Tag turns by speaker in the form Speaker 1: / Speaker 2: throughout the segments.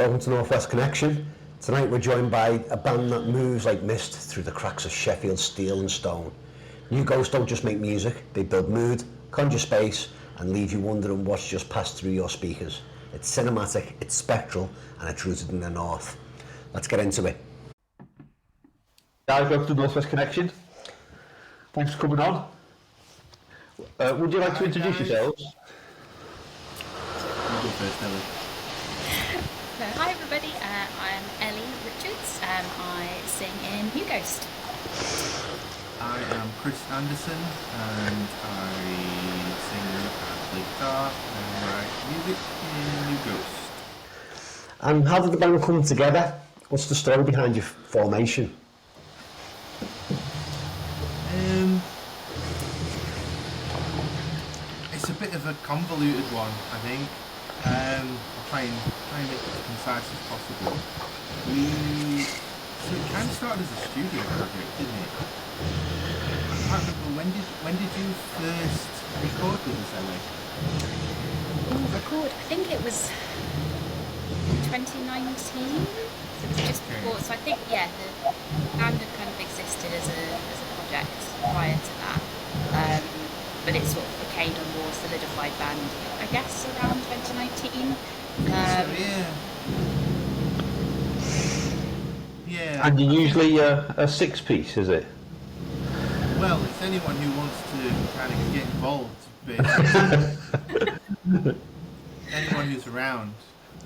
Speaker 1: Welcome to Northwest Connection. Tonight we're joined by a band that moves like mist through the cracks of Sheffield steel and stone. New Ghost don't just make music, they build mood, conjure space and leave you wondering what's just passed through your speakers. It's cinematic, it's spectral and it's rooted in the north. Let's get into it.
Speaker 2: Guys, welcome to Northwest Connection. Thanks for coming on. Would you like to introduce yourselves?
Speaker 3: You go first, Ellie.
Speaker 4: Hi everybody, I'm Ellie Richards, I sing in New Ghost.
Speaker 3: I am Chris Anderson and I sing and play guitar and write music in New Ghost.
Speaker 1: And how did the band come together? What's the story behind your formation?
Speaker 3: It's a bit of a convoluted one, I think. I'll try and make it as concise as possible. So it kind of started as a studio project, didn't it? I can't remember, when did you first record with us, Ellie?
Speaker 4: I think it was 2019, so it was just before, so I think, yeah, the band had kind of existed as a project prior to that. But it sort of became a more solidified band, I guess, around 2019.
Speaker 3: Yeah.
Speaker 2: And you're usually a six-piece, is it?
Speaker 3: Well, it's anyone who wants to kind of get involved, basically. Anyone who's around.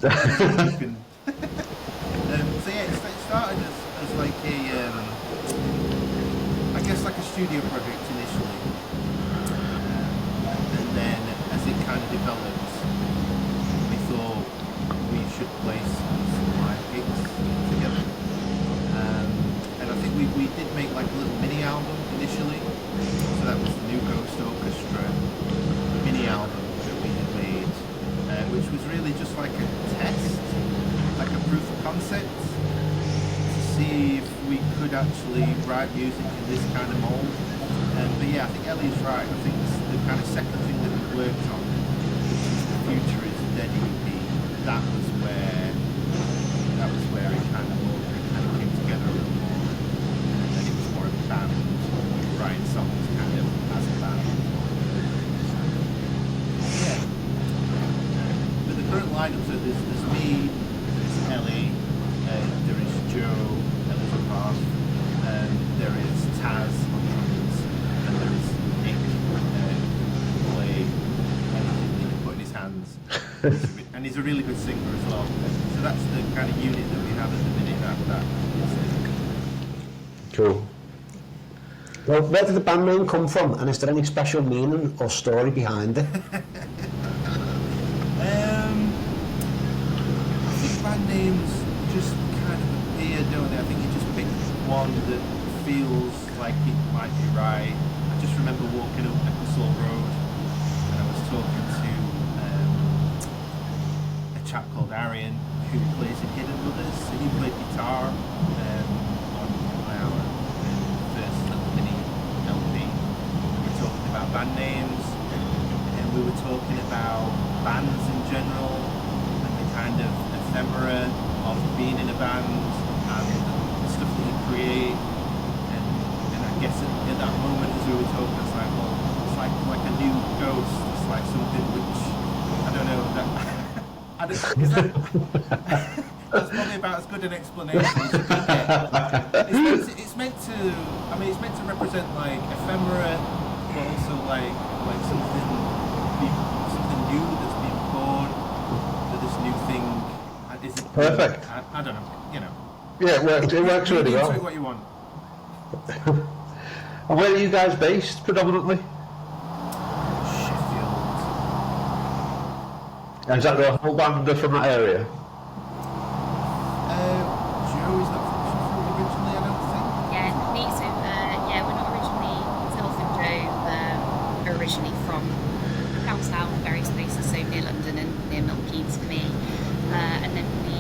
Speaker 3: You can. So yeah, it started as like I guess like a studio project initially. And then as it kind of developed, we thought we should play some live gigs together. And I think we did make like a little mini album initially. So that was the New Ghost Orchestra mini album that we had made, which was really just like a test, like a proof of concept, to see if we could actually write music in this kind of mold. But yeah, I think Ellie's right. I think the kind of second thing that we worked on, The Future is Dead EP, that was where it kind of came together a little more. And then it was more of a band, writing songs kind of as a band. Yeah. But the current lineup, so there's me, there's Ellie, there is Joe, Elizabeth, there is Taz on drums, and there is Nick, play anything put in his hands. And he's a really good singer as well. So that's the kind of unit that we have at the minute after that.
Speaker 1: Cool. Well, where did the band name come from and is there any special meaning or story behind it?
Speaker 3: I think band names just kind of appear, don't they? I think you just pick one that feels like it might be right. I just remember walking up Ecclesall Road and I was talking to a chap called Arian who plays in Hidden Brothers. So he played guitar on our first little mini LP. We were talking about band names and we were talking about bands in general and the kind of ephemera of being in a band and the stuff that you create. And I guess at that moment as we were talking, it's like, well, it's like a new ghost. It's like something which I don't know that's probably about as good an explanation as you can get. It's meant to represent like ephemera, but also like something new that's being born, that this new thing is
Speaker 2: Perfect.
Speaker 3: I don't know, you know.
Speaker 2: Yeah, it works really well.
Speaker 3: What you want.
Speaker 2: And where are you guys based, predominantly?
Speaker 3: Sheffield.
Speaker 2: And is that the whole band from that area?
Speaker 3: Joe is not from Sheffield originally, I don't think.
Speaker 4: Yeah, me, so, we're not originally, myself and Joe, are originally from down south, various places, so near London and near Milton for me. And then we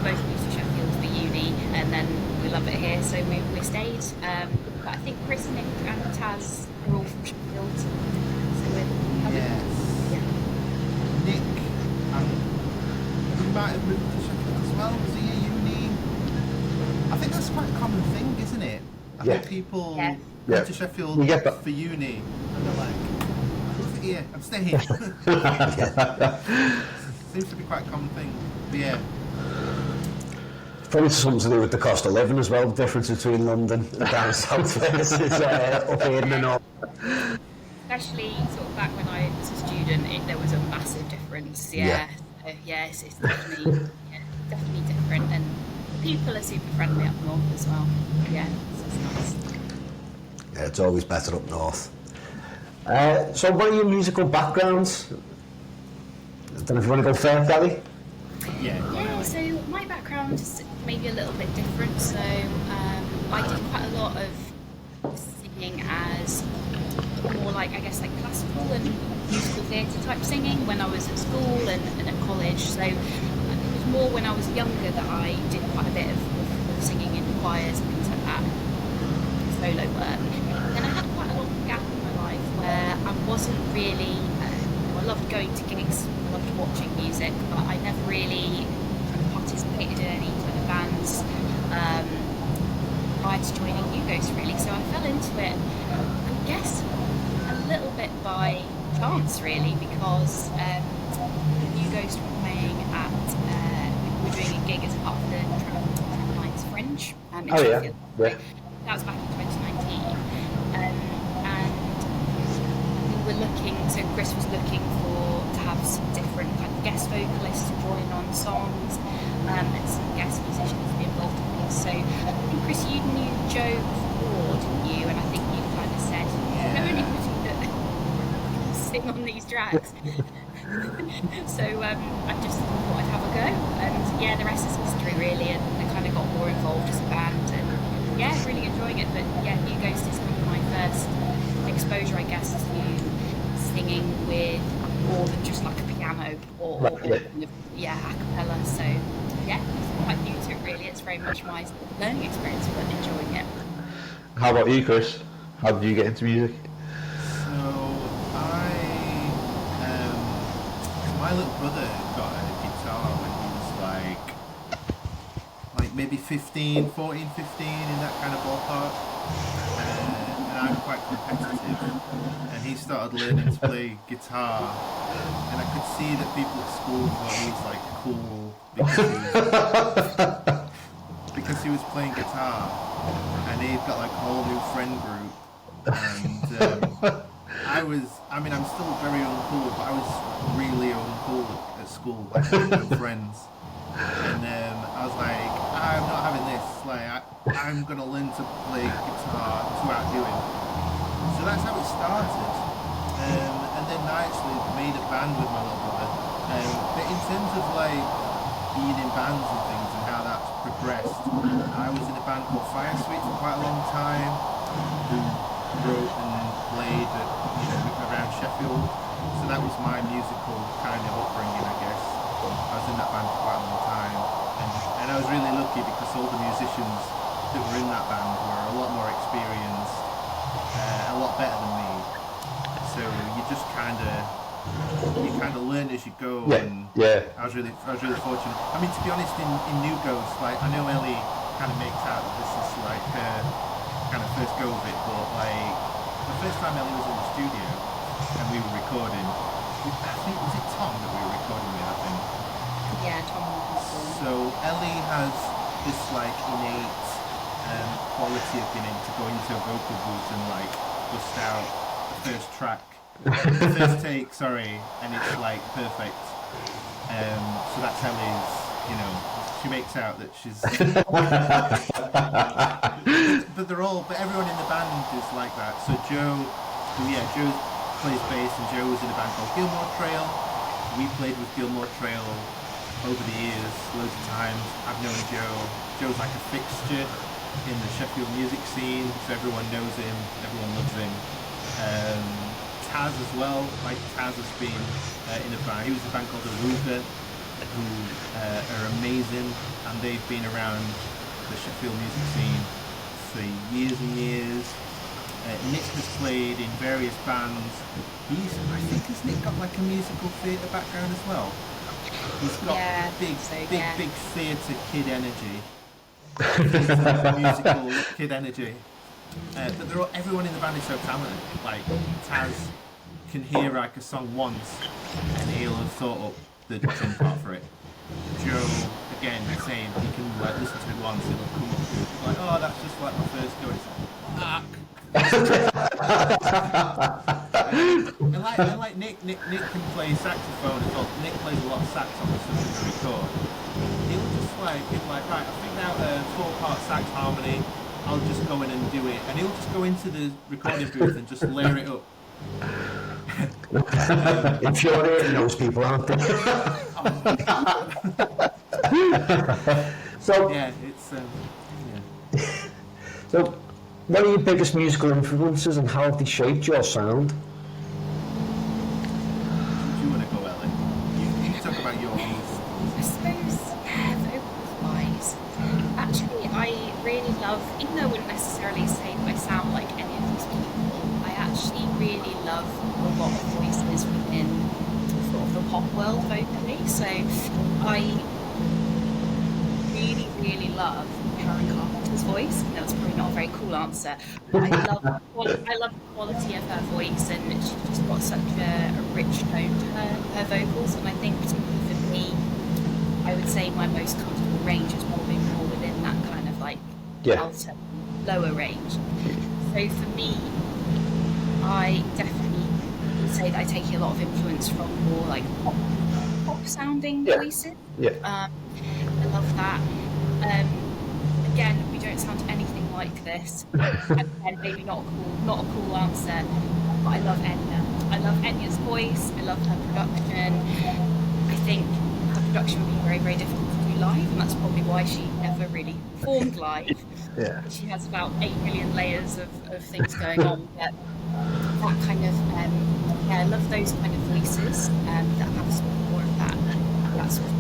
Speaker 4: both moved to Sheffield for uni, and then we love it here, so we stayed. But I think Chris, Nick and Taz are all from Sheffield, so we're
Speaker 3: Yes.
Speaker 4: yeah.
Speaker 3: Nick, we might have moved to Sheffield I
Speaker 1: Yeah.
Speaker 3: think people
Speaker 4: Yeah.
Speaker 3: go
Speaker 2: Yeah.
Speaker 3: to Sheffield
Speaker 2: You get that.
Speaker 3: for uni and they're like, I love it here, I'm staying. Seems to be quite a common thing. But yeah,
Speaker 1: Probably something to do with the cost of living as well. The difference between London and down south versus up here in the north.
Speaker 4: Especially sort of back when I was a student, there was a massive difference.
Speaker 1: Yeah.
Speaker 4: Yeah, so, yeah, it's definitely, yeah, definitely different, and people are super friendly up north as well. Yeah, it's nice.
Speaker 1: Yeah, it's always better up north. So what are your musical backgrounds? I don't know if you want to go first, Ellie.
Speaker 3: yeah, go on,
Speaker 4: Yeah,
Speaker 3: Ellie.
Speaker 4: so my background is maybe a little bit different. So I did quite a lot of singing as more like, I guess, like classical and musical theatre type singing when I was at school and at college. So it was more when I was younger that I did quite a bit of singing in choirs and things like that, solo work. Then I had quite a long gap in my life where I wasn't really, I loved going to gigs, I loved watching music, but I never really participated in any kind of bands prior to joining New Ghost, really. So I fell into it, I guess, a little bit by chance, really, because New Ghost were playing at, we were doing a gig as part of the Tramlines Fringe in
Speaker 2: Oh, yeah.
Speaker 4: Sheffield.
Speaker 2: Yeah.
Speaker 4: That was back in 2019. And we were looking, so Chris was looking to have some different kind of guest vocalists to join on songs, and some guest musicians to be involved in things. So I think, Chris, you knew Joe before, didn't you? And I think you kind of said, no, anybody that can sing on these tracks. So I just thought I'd have a go, and yeah, the rest is history, really. And I kind of got more involved as a band, and yeah, really enjoying it. But yeah, New Ghost is kind of my first exposure, I guess, to singing with more than just like a piano or kind of, yeah, a cappella. So yeah, it's quite new to it, really. It's very much my learning experience, but enjoying it.
Speaker 2: How about you, Chris? How did you get into music?
Speaker 3: So my little brother got a guitar when he was like maybe 15, 14, 15, in that kind of ballpark. And I'm quite competitive. And he started learning to play guitar. And I could see that people at school thought he was like cool because he was playing guitar. And he'd got like a whole new friend group. And I'm still very uncool, but I was really uncool at school, like no friends. And I was like, I'm not having this. Like, I'm gonna learn to play guitar to outdo him. So that's how it started. And then I actually made a band with my little brother. But in terms of like being in bands and things and how that's progressed, I was in a band called Fire Suite for quite a long time, who wrote and played at, around Sheffield. So that was my musical kind of upbringing, I guess. I was in that band for quite a long time, and I was really lucky because all the musicians that were in that band were a lot more experienced, a lot better than me. So you just kind of learn as you go.
Speaker 2: Yeah,
Speaker 3: And
Speaker 2: yeah.
Speaker 3: I was really fortunate. I mean, to be honest, in New Ghost, like, I know Ellie kind of makes out that this is like her kind of first go of it, but like the first time Ellie was in the studio and we were recording, I think, was it Tom that we were recording with, I think.
Speaker 4: Yeah, Tom.
Speaker 3: So Ellie has this like innate quality of being able to go into a vocal booth and like bust out the first track, the first take, sorry, and it's like perfect. So that's Ellie's, she makes out that she's. But everyone in the band is like that. So Joe plays bass, and Joe was in a band called Gilmore Trail. We played with Gilmore Trail over the years, loads of times. I've known Joe. Joe's like a fixture in the Sheffield music scene, so everyone knows him, everyone loves him. Taz as well, like Taz has been in a band. He was in a band called Aruga, who are amazing, and they've been around the Sheffield music scene for years and years. Nick has played in various bands. I think, has Nick got like a musical theatre background as well? He's got big theatre kid energy. Musical kid energy. but everyone in the band is so talented. Like Taz can hear like a song once, and he'll have thought up the drum part for it. Joe, again, same. He can like listen to it once, it'll come up with like, oh, that's just like my first go. It's like, and like Nick can play saxophone as well. Nick plays a lot of sax on the stuff that we record. He'll just like, right, I figured out a 4-part sax harmony. I'll just go in and do it, and he'll just go into the recording booth and just layer it up.
Speaker 1: Infuriating those people, aren't they? So
Speaker 3: Yeah, it's yeah.
Speaker 1: So, what are your biggest musical influences and how have they shaped your sound?
Speaker 3: Do you want to go, Ellie? You talk about yours.
Speaker 4: I suppose, yeah, vocals-wise, actually, I really love, even though I wouldn't necessarily say that I sound like any of these people, I actually really love a lot of voices within sort of the pop world vocally. So I really, really love Karen Carpenter's voice. That was probably not a very cool answer. But I love the quality of her voice, and she's just got such a rich tone to her vocals. And I think particularly for me, I would say my most comfortable range is probably more within that kind of like alto, lower range. So for me, I definitely would say that I take a lot of influence from more like pop sounding voices. I love that. Again, we don't sound anything like this, and maybe not a cool answer. But I love Enya. I love Enya's voice. I love her production. I think her production would be very, very difficult to do live, and that's probably why she never really performed live.
Speaker 1: Yeah.
Speaker 4: She has about 8 million layers of things going on. But that kind of, I love those kind of voices that have sort of more of that sort of,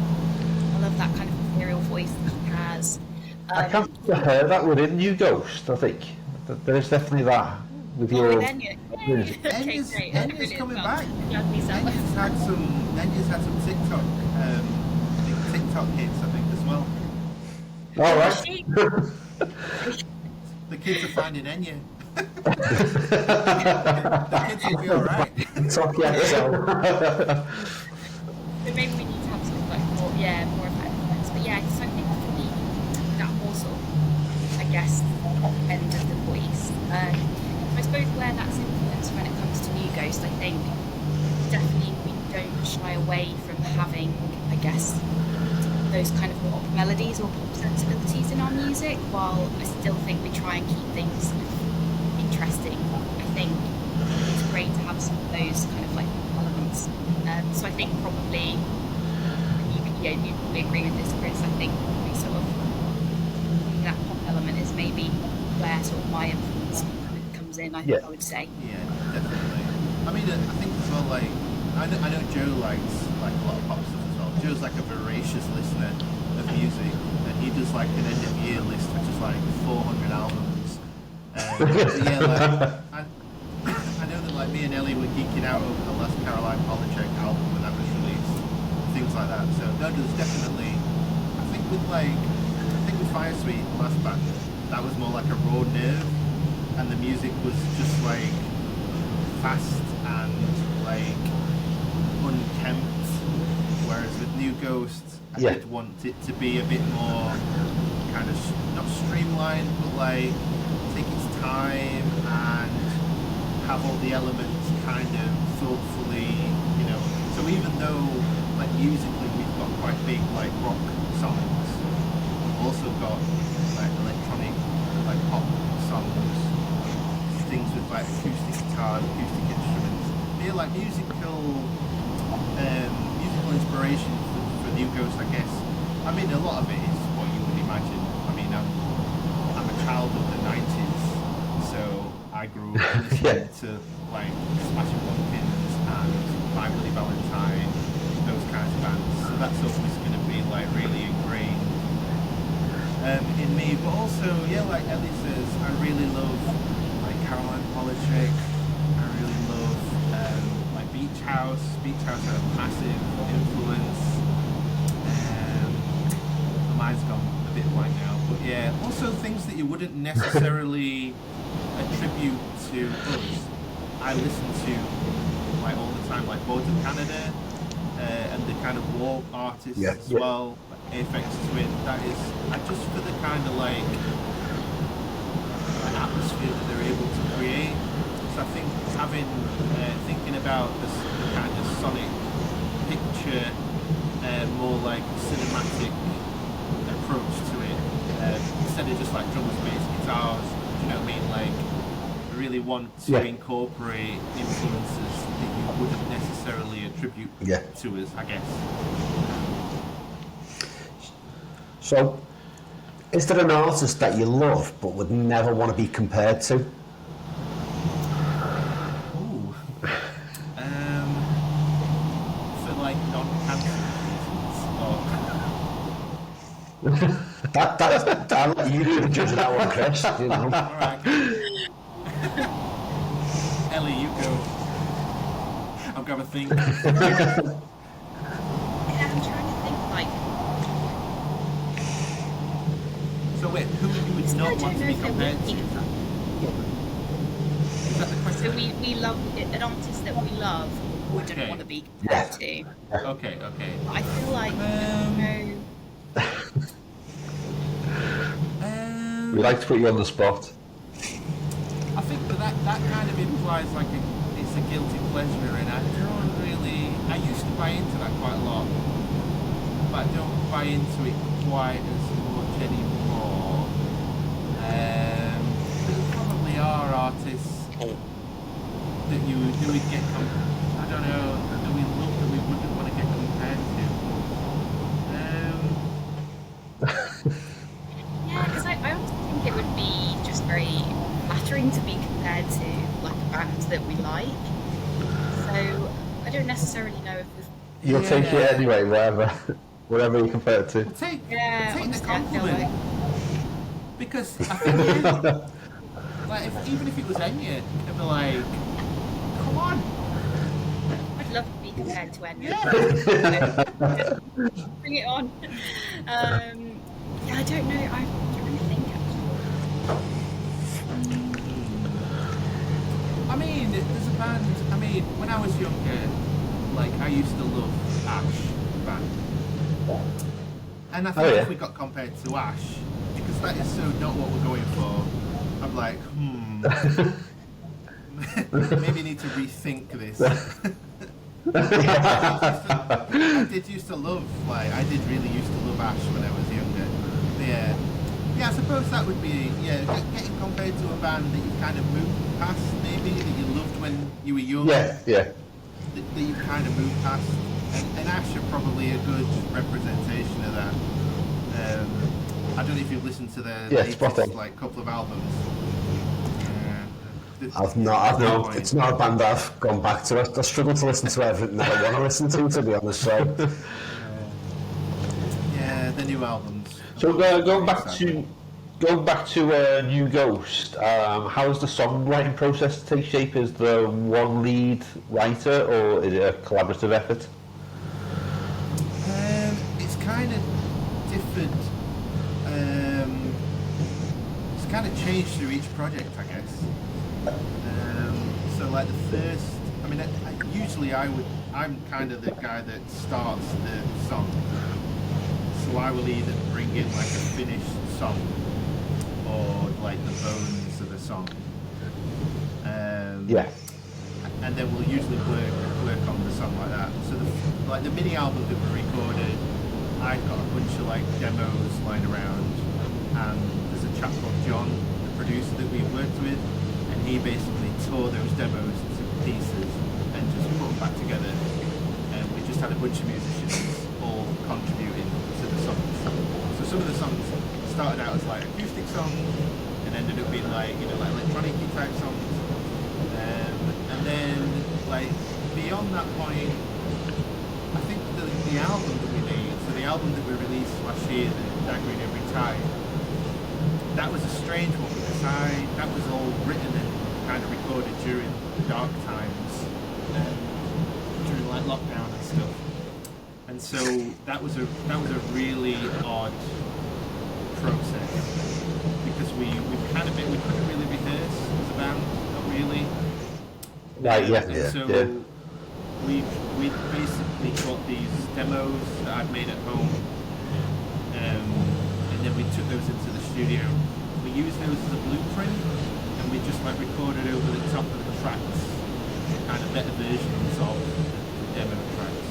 Speaker 4: I love that kind of ethereal voice that she has.
Speaker 2: I can't hear that within you, Ghost. I think there is definitely that with your.
Speaker 4: With Enya. Okay,
Speaker 3: Enya's
Speaker 4: great.
Speaker 3: coming
Speaker 4: Well,
Speaker 3: back.
Speaker 4: Enya's
Speaker 3: Enya's had some TikTok hits, I think, as well.
Speaker 2: All right.
Speaker 3: The kids are finding Enya. The kids will be alright.
Speaker 1: Talk so.
Speaker 4: So maybe we need to have sort of like more of that influence. But yeah, so I think for me, that more sort of, I guess, top end of the voice. I suppose where that's influenced when it comes to New Ghost, I think definitely we don't shy away from having, I guess, those kind of pop melodies or pop sensibilities in our music, while I still think we try and keep things interesting. I think it's great to have some of those kind of like elements. So I think probably you probably agree with this, Chris. I think probably sort of that pop element is maybe where sort of my influence comes in. I would say.
Speaker 3: Yeah, definitely. I mean, I think as well. Like, I know Joe likes like a lot of pop stuff as well. Joe's like a voracious listener of music, and he does like an end of year list, which is like 400 albums. Yeah, like I know that like me and Ellie were geeking out over the last Caroline Polachek album when that was released, things like that. So no, there's definitely. I think with Fire Suite last band, that was more like a raw nerve, and the music was just like fast and like unkempt. Whereas with New Ghost, I did want it to be a bit more kind of not streamlined, but like take its time and have all the elements kind of thoughtfully, you know. So even though like musically we've got quite big like rock songs, we've also got like electronic like pop songs, things with like acoustic guitars, acoustic instruments. They're like musical inspiration for New Ghost, I guess. I mean, a lot of it is what you would imagine. I mean, I'm a child of the 90s, so I grew up listening to like Smashing Pumpkins and My Bloody Valentine, those kinds of bands. So that's always going to be like really ingrained in me. But also, yeah, like Ellie says, I really love like Caroline Polachek. I really love like Beach House. Beach House had a massive influence. My mind's gone a bit blank now, but yeah. Also things that you wouldn't necessarily tribute to us, I listen to like all the time, like Boards of Canada, and the kind of war artists
Speaker 1: Yeah.
Speaker 3: as well, like Aphex Twin. That is, just for the kind of like atmosphere that they're able to create. So I think thinking about the kind of sonic picture, more like cinematic approach to it, instead of just like drums, bass, guitars. You know what I mean? Like, really want to incorporate influences that you wouldn't necessarily attribute to us, I guess.
Speaker 1: So, is there an artist that you love but would never want to be compared to?
Speaker 3: Ooh. For like non-cancer reasons, or...
Speaker 1: I'll let you judge that one, Chris. You know.
Speaker 3: All right. Ellie, you go. I've got to think.
Speaker 4: Yeah, I'm trying to think like.
Speaker 3: So wait, who you would not want to be compared to? Is that the question?
Speaker 4: So we love an artist that we love wouldn't
Speaker 3: Okay.
Speaker 4: want to be compared to.
Speaker 3: Okay.
Speaker 4: I feel like
Speaker 2: We like to put you on the spot.
Speaker 3: I think that kind of implies like it's a guilty pleasure, and I don't really. I used to buy into that quite a lot, but I don't buy into it quite as much anymore. There probably are artists that you would get. I don't know. That we love that we wouldn't want to get compared to.
Speaker 4: yeah, because I honestly think it would be just very flattering to be compared to like a band that we like. So I don't necessarily know if we've.
Speaker 2: You'll take it anyway, whatever you compare it to.
Speaker 3: Take the
Speaker 4: honestly, I feel
Speaker 3: compliment.
Speaker 4: like.
Speaker 3: Because I think like even if it was Enya, it'd be like, come on.
Speaker 4: I'd love to be compared to Enya.
Speaker 3: Yeah.
Speaker 4: Bring it on. Yeah, I don't know. I'm trying to think.
Speaker 3: I mean, there's a band. I mean, when I was younger, like I used to love Ash band, and I think if we got compared to Ash, because that is so not what we're going for, I'm like, maybe need to rethink this. I did used to love, like, I did really used to love Ash when I was younger. Yeah, I suppose that would be, getting compared to a band that you kind of moved past, maybe, that you loved when you were young.
Speaker 2: Yeah.
Speaker 3: That you kind of moved past. And Ash are probably a good representation of that. I don't know if you've listened to their latest, like, couple of albums.
Speaker 1: I've not. It's not a band I've gone back to. I struggle to listen to everything that I want to listen to be honest. So.
Speaker 3: Yeah, the new albums.
Speaker 2: So going back to New Ghost, how does the songwriting process take shape? Is there one lead writer, or is it a collaborative effort?
Speaker 3: It's kind of different. It's kind of changed through each project, I guess. So like the first, I mean, I'm kind of the guy that starts the song. So I will either bring in like a finished song or like the bones of the song. And then we'll usually work on the song like that. So the mini album that we recorded, I've got a bunch of like demos lying around, and there's a chap called John, the producer that we worked with, and he basically tore those demos to pieces and just put them back together. And we just had a bunch of musicians all contributing to the songs. So some of the songs started out as like acoustic songs and ended up being like, like electronic type songs. And then like beyond that point, I think the album that we made, so the album that we released last year, the Daggering Every Time, that was a strange one because that was all written and kind of recorded during dark times, during like lockdown and stuff. And so that was a really odd process because we couldn't really rehearse as a band, not really.
Speaker 2: Right, yeah.
Speaker 3: And
Speaker 1: Yeah.
Speaker 3: so
Speaker 2: Yeah.
Speaker 3: we basically got these demos that I'd made at home, and then we took those into the studio. We used those as a blueprint, and we just like recorded over the top of the tracks, kind of better versions of the demo tracks.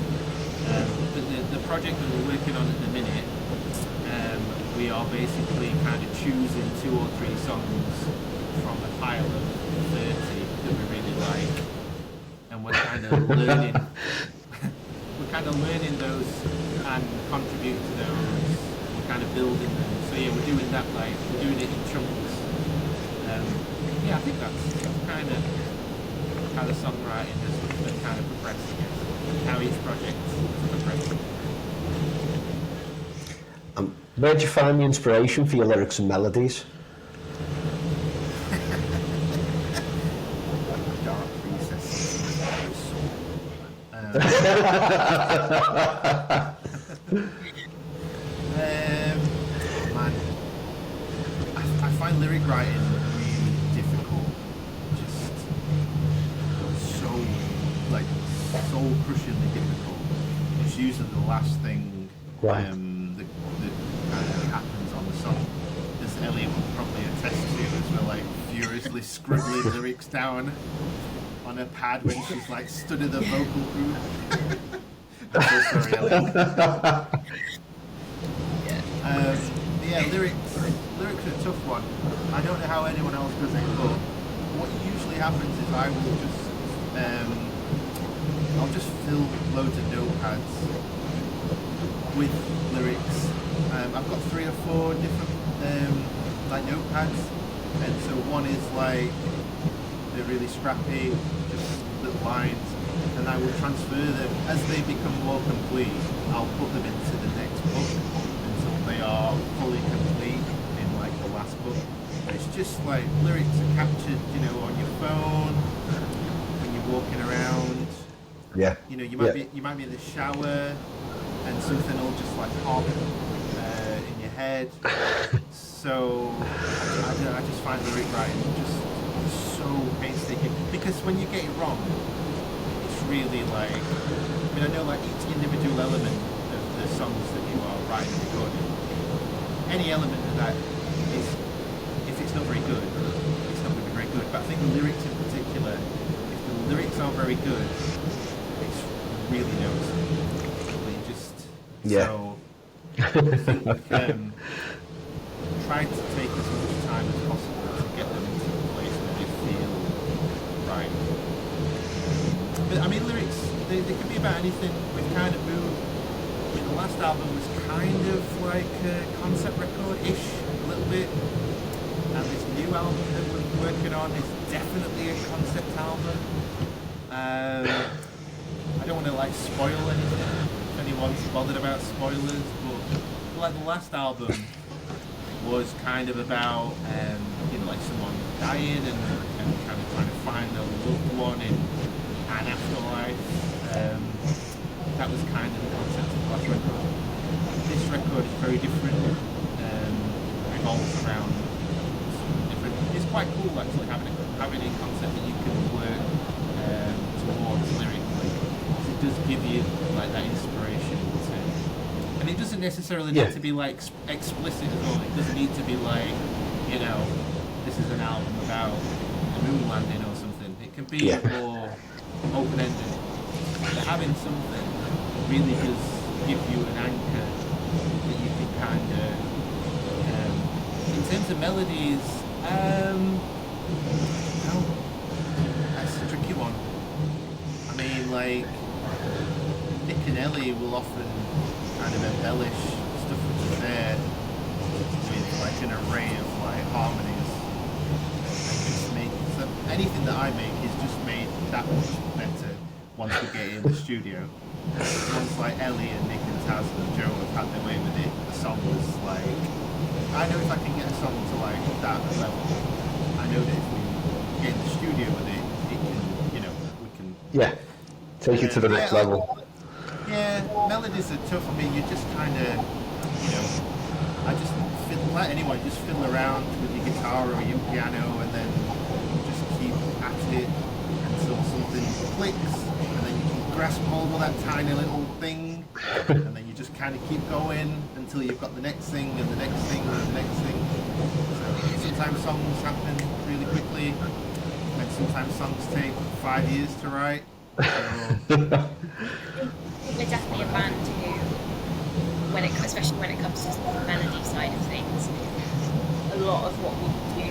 Speaker 3: But the project that we're working on at the minute, we are basically kind of choosing 2 or 3 songs from a pile of 30 that we really like, and we're kind of learning. We're kind of learning those and contributing to those. We're kind of building them. So yeah, we're doing that, like we're doing it in chunks. Yeah, I think that's kind of how the songwriting has been kind of progressing, how each project is progressing.
Speaker 1: Where'd you find the inspiration for your lyrics and melodies?
Speaker 3: Dark recesses of my soul. Man, I find lyric writing really difficult. Just so, like, soul crushingly difficult. It's usually the last thing
Speaker 1: Right.
Speaker 3: that kind of happens on the song. As Elliot would probably attest to, as we're like furiously scribbling lyrics down on a pad when she's like stood in the vocal group. I'm so sorry, Elliot. Yeah, lyrics are a tough one. I don't know how anyone else does it, but what usually happens is I'll just fill loads of notepads with lyrics. I've got 3 or 4 different like notepads, and so one is like they're really scrappy, just little lines, and I will transfer them as they become more complete. I'll put them into the next book until they are fully complete in like the last book. It's just like lyrics are captured, you know, on your phone when you're walking around.
Speaker 1: Yeah.
Speaker 3: You know, you might be in the shower, and something will just like pop in your head. So I just find lyric writing just so painstaking, because when you get it wrong, it's really like, I mean, I know like each individual element of the songs that you are writing and recording, any element of that is, if it's not very good, it's not going to be very good. But I think the lyrics in particular, if the lyrics aren't very good, it's really noticeable. You just so I think try to take as much time as possible to get them into a place where they feel right. But I mean, lyrics, they can be about anything. We've kind of moved. The last album was kind of like a concept record-ish, a little bit. And this new album that we're working on is definitely a concept album. I don't want to like spoil anything if anyone's bothered about spoilers, but like the last album was kind of about you know, like someone dying and kind of trying to find a loved one in an afterlife. That was kind of the concept of the last record. This record is very different. Revolves around different. It's quite cool actually having a concept that you can work towards lyrically. It does give you like that inspiration to. And it doesn't necessarily need to be like explicit as well. It doesn't need to be like, you know, this is an album about the moon landing or something. It can be more open-ended. But having something really does give you an anchor that you can kind of. In terms of melodies, well, that's a tricky one. I mean, like Nick and Ellie will often kind of embellish stuff which is there with like an array of like harmonies, and just make so anything that I make is just made that much better once we get in the studio. Once like Ellie and Nick and Taz and Joe have had their way with it, the song was like, I know if I can get a song to like that level, I know that if we get in the studio with it, it can, you know, we can
Speaker 1: take it to the next level.
Speaker 3: Yeah, melodies are tough. I mean, you just kind of, you know, I just fiddle, like anyone, just fiddle around with your guitar or your piano, and then just at it until something clicks, and then you can grasp hold of that tiny little thing, and then you just kind of keep going until you've got the next thing and the next thing and the next thing. So sometimes songs happen really quickly, and sometimes songs take 5 years to write. So,
Speaker 4: We're definitely a band who, especially when it comes to the melody side of things, a lot of what we do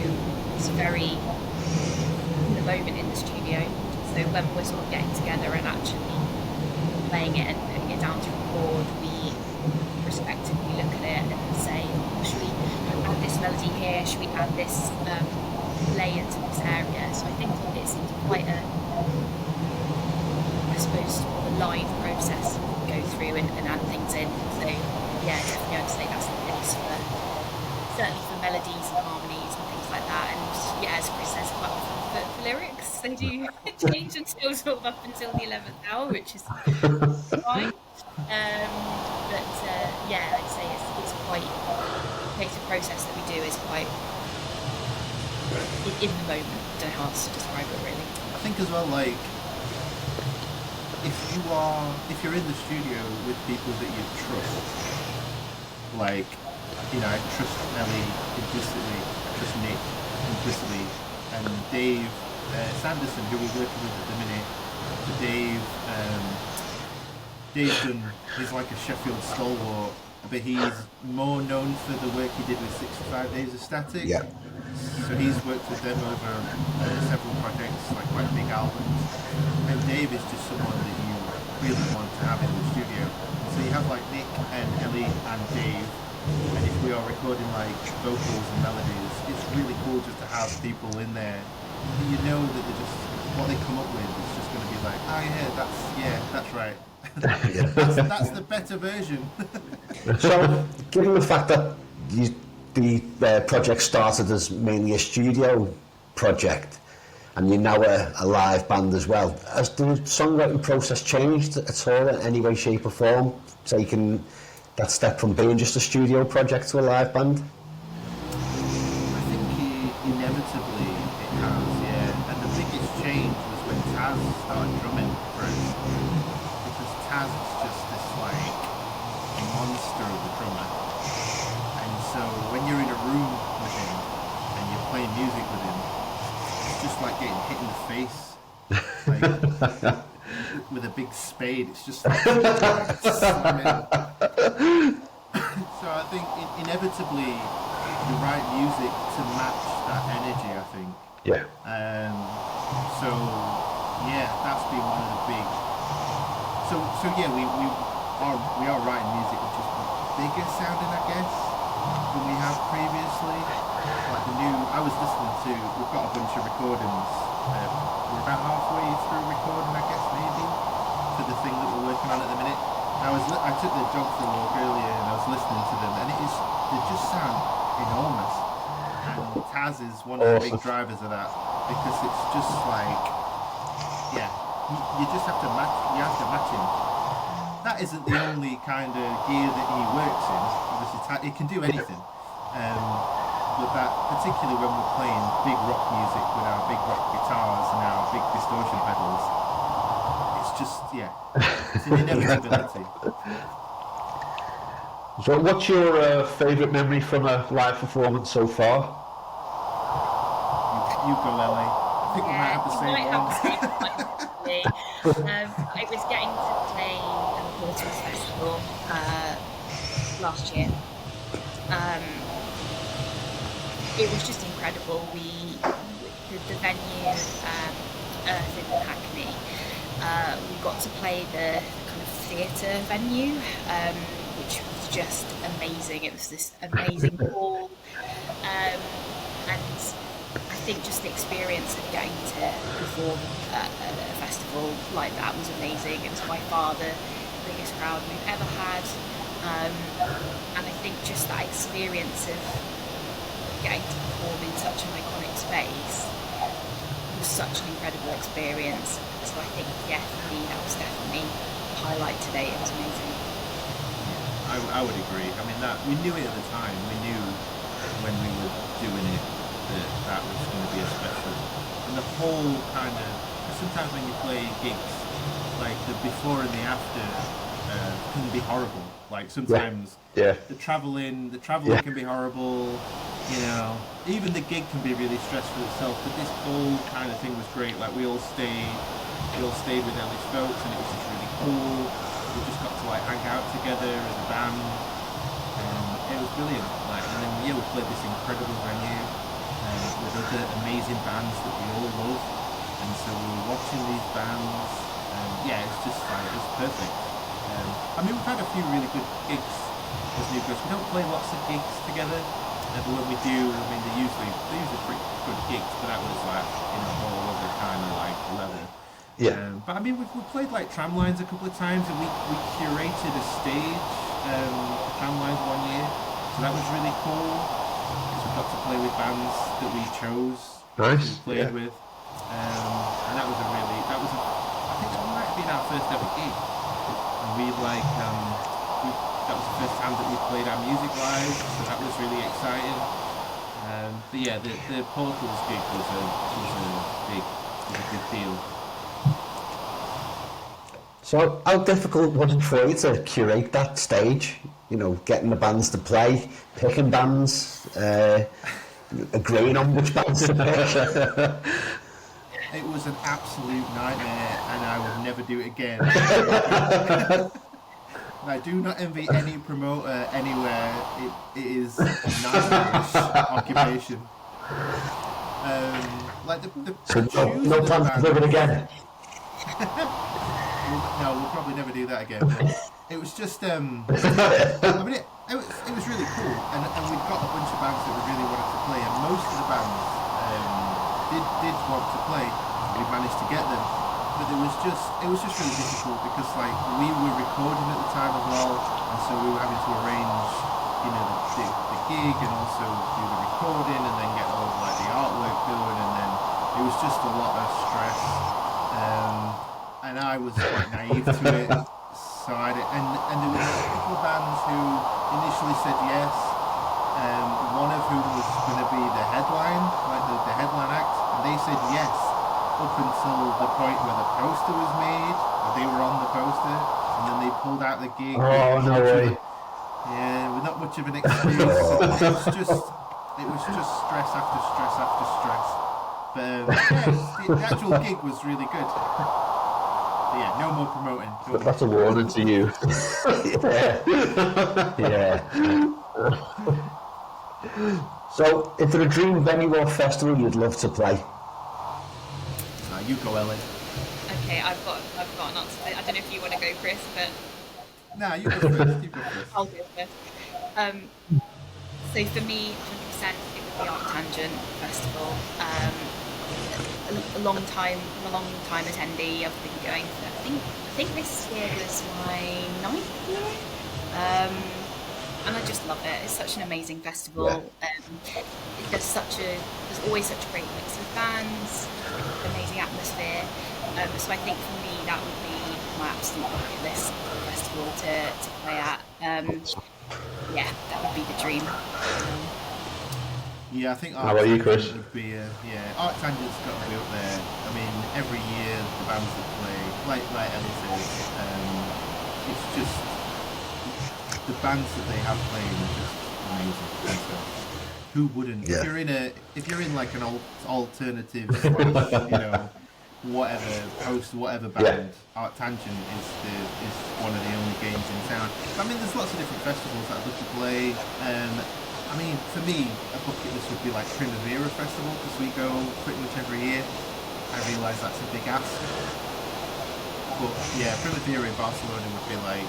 Speaker 4: is very in the moment in the studio. So when we're sort of getting together and actually playing it and putting it down to record, we respectively look at it and say, oh, should we add this melody here? Should we add this layer to this area? So I think it's quite a, I suppose, sort of a live process we go through and add things in. So yeah, definitely I'd say that's the case for certainly for melodies and harmonies and things like that. And yeah, as Chris says, quite often for lyrics, they do change until sort of up until the 11th hour, which is fine. But yeah, I'd say it's quite the creative process that we do is quite in the moment. I don't know how else to describe it really.
Speaker 3: I think as well, like, if you're in the studio with people that you trust, like, you know, I trust Ellie implicitly, I trust Nick implicitly, and Dave Sanderson, who we're working with at the minute. So he's like a Sheffield stalwart, but he's more known for the work he did with 65 Days of Static.
Speaker 1: Yeah.
Speaker 3: So he's worked with them over several projects, like quite big albums. And Dave is just someone that you really want to have in the studio. So you have like Nick and Ellie and Dave, and if we are recording like vocals and melodies, it's really cool just to have people in there. You know that they're just, what they come up with is just going to be like, oh yeah, that's right. that's the better version.
Speaker 1: So, given the fact that the project started as mainly a studio project, and you're now a live band as well, has the songwriting process changed at all in any way, shape or form, taking that step from being just a studio project to a live band?
Speaker 3: I think inevitably it has, yeah. And the biggest change was when Taz started drumming for us. Because Taz is just this like monster of a drummer. And so when you're in a room with him and you're playing music with him, it's just like getting hit in the face. Like with a big spade, it's just like slamming. So I think inevitably you write music to match that energy, I think.
Speaker 2: Yeah.
Speaker 3: So yeah, that's been one of the big. So yeah, we are writing music which is bigger sounding, I guess, than we have previously. Like I was listening to. We've got a bunch of recordings. We're about halfway through recording, I guess, maybe, for the thing that we're working on at the minute. I took the dog for a walk earlier and I was listening to them, and they just sound enormous. And Taz is one of the big drivers of that, because it's just like, yeah, you just have to match. You have to match him. That isn't the only kind of gear that he works in. Obviously, he can do anything. But that, particularly when we're playing big rock music with our big rock guitars and our big distortion pedals, it's just, yeah, it's an inevitability.
Speaker 2: So what's your favourite memory from a live performance so far?
Speaker 3: You go, Ellie. I think we might have the same one.
Speaker 4: I was getting to play at the Portals Festival last year. It was just incredible. The venue, Earth in Hackney, we got to play the kind of theatre venue, which was just amazing. It was this amazing hall, and I think just the experience of getting to perform at a festival like that was amazing. It was by far the biggest crowd we've ever had, and I think just that experience of getting to perform in such an iconic space was such an incredible experience. So I think, yeah, for me, that was definitely a highlight today. It was amazing.
Speaker 3: I would agree. I mean, that we knew it at the time. We knew when we were doing it that was going to be a special and the whole kind of. Because sometimes when you play gigs, like the before and the after can be horrible. Like sometimes
Speaker 2: Yeah.
Speaker 3: the traveling can be horrible. You know, even the gig can be really stressful itself. But this whole kind of thing was great. Like we all stayed with Ellie's folks, and it was just really cool. We just got to like hang out together as a band, and it was brilliant. Like, and then yeah, we played this incredible venue with other amazing bands that we all love, and so we were watching these bands, and yeah, it's just like it's perfect. I mean, we've had a few really good gigs as New Ghost. We don't play lots of gigs together, but when we do, I mean, they're usually pretty good gigs. But that was like a whole other kind of like level.
Speaker 2: Yeah.
Speaker 3: But I mean, we've played like Tramlines a couple of times, and we curated a stage for Tramlines one year, so that was really cool because we got to play with bands that we chose
Speaker 2: Nice.
Speaker 3: to play with, and that was I think that might have been our first ever gig, and that was the first time that we played our music live, so that was really exciting. But yeah, the Portals gig was a big deal.
Speaker 1: So how difficult was it for you to curate that stage? You know, getting the bands to play, picking bands, agreeing on which bands to pick.
Speaker 3: It was an absolute nightmare, and I would never do it again. I do not envy any promoter anywhere. It is a nightmarish occupation. Like the
Speaker 1: So
Speaker 3: choosing
Speaker 1: no
Speaker 3: the
Speaker 1: plans to do it
Speaker 3: bands-
Speaker 1: again.
Speaker 3: No, we'll probably never do that again. But it was just, I mean, it was really cool, and we got a bunch of bands that we really wanted to play, and most of the bands did want to play. We managed to get them, but it was just really difficult because like we were recording at the time as well, and so we were having to arrange, the gig and also do the recording and then get all of like the artwork done, and then it was just a lot of stress. And I was quite naive to it, so and there were a couple of bands who initially said yes. One of whom was going to be the headline, like the headline act, and they said yes up until the point where the poster was made, or they were on the poster, and then they pulled out the gig.
Speaker 2: Oh, no way.
Speaker 3: Yeah, with not much of an excuse. It was just stress after stress after stress. But the actual gig was really good. But yeah, no more promoting.
Speaker 2: But that's a warning to you.
Speaker 1: Yeah. So, is there a dream venue or festival you'd love to play?
Speaker 3: You go, Ellie.
Speaker 4: Okay, I've got an answer. I don't know if you want to go, Chris, but
Speaker 3: Nah, you go first. You go first.
Speaker 4: I'll go first. So for me, 100% it would be Art Tangent Festival. I'm a long time attendee. I've been going for, I think this year was my 9th year. And I just love it. It's such an amazing festival. There's always such a great mix of bands, amazing atmosphere. So I think for me that would be my absolute bucket list festival to play at. Yeah, that would be the dream.
Speaker 3: Yeah, I think
Speaker 2: How about you, Chris?
Speaker 3: Would be Art Tangent's got to be up there. I mean, every year the bands that play, like Ellie says, it's just the bands that they have playing are just amazing. And so, who wouldn't?
Speaker 1: Yeah.
Speaker 3: If you're in like an alternative, whatever band, Art Tangent is one of the only games in town. I mean, there's lots of different festivals that I'd love to play. I mean, for me, a bucket list would be like Primavera Festival, because we go pretty much every year. I realise that's a big ask. But yeah, Primavera in Barcelona would be like